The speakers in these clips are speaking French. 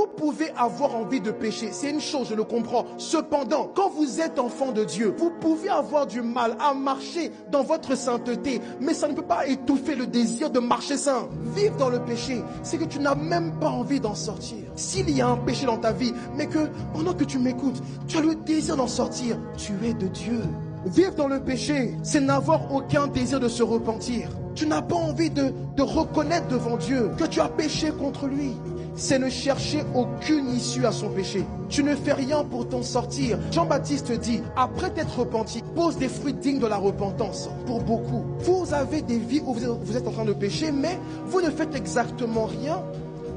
Vous pouvez avoir envie de pécher, c'est une chose, je le comprends. Cependant, quand vous êtes enfant de Dieu, vous pouvez avoir du mal à marcher dans votre sainteté, mais ça ne peut pas étouffer le désir de marcher saint. Vivre dans le péché, c'est que tu n'as même pas envie d'en sortir. S'il y a un péché dans ta vie, mais que pendant que tu m'écoutes, tu as le désir d'en sortir, tu es de Dieu. Vivre dans le péché, c'est n'avoir aucun désir de se repentir. Tu n'as pas envie de reconnaître devant Dieu que tu as péché contre lui. C'est ne chercher aucune issue à son péché. Tu ne fais rien pour t'en sortir. Jean-Baptiste dit, après t'être repenti, pose des fruits dignes de la repentance. Pour beaucoup, vous avez des vies où vous êtes en train de pécher, mais vous ne faites exactement rien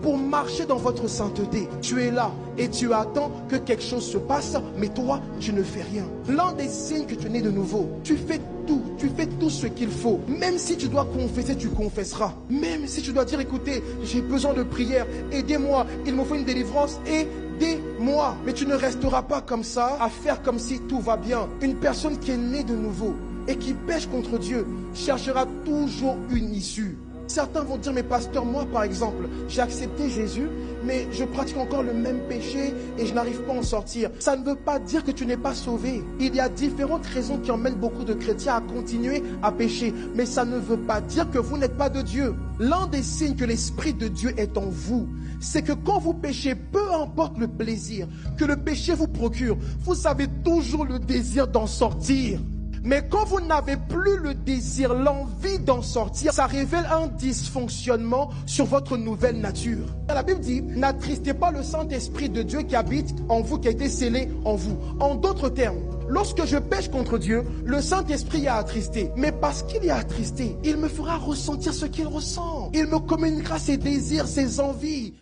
pour marcher dans votre sainteté. Tu es là et tu attends que quelque chose se passe, mais toi, tu ne fais rien. L'un des signes que tu es né de nouveau, tu fais tout ce qu'il faut. Même si tu dois confesser, tu confesseras. Même si tu dois dire, écoutez, j'ai besoin de prière, aidez-moi, il me faut une délivrance, aidez-moi. Mais tu ne resteras pas comme ça, à faire comme si tout va bien. Une personne qui est née de nouveau et qui pêche contre Dieu cherchera toujours une issue. Certains vont dire, mais pasteur, moi par exemple, j'ai accepté Jésus, mais je pratique encore le même péché et je n'arrive pas à en sortir. Ça ne veut pas dire que tu n'es pas sauvé. Il y a différentes raisons qui emmènent beaucoup de chrétiens à continuer à pécher, mais ça ne veut pas dire que vous n'êtes pas de Dieu. L'un des signes que l'Esprit de Dieu est en vous, c'est que quand vous péchez, peu importe le plaisir que le péché vous procure, vous avez toujours le désir d'en sortir. Mais quand vous n'avez plus le désir, l'envie d'en sortir, ça révèle un dysfonctionnement sur votre nouvelle nature. La Bible dit, n'attristez pas le Saint-Esprit de Dieu qui habite en vous, qui a été scellé en vous. En d'autres termes, lorsque je pêche contre Dieu, le Saint-Esprit a attristé. Mais parce qu'il est attristé, il me fera ressentir ce qu'il ressent. Il me communiquera ses désirs, ses envies.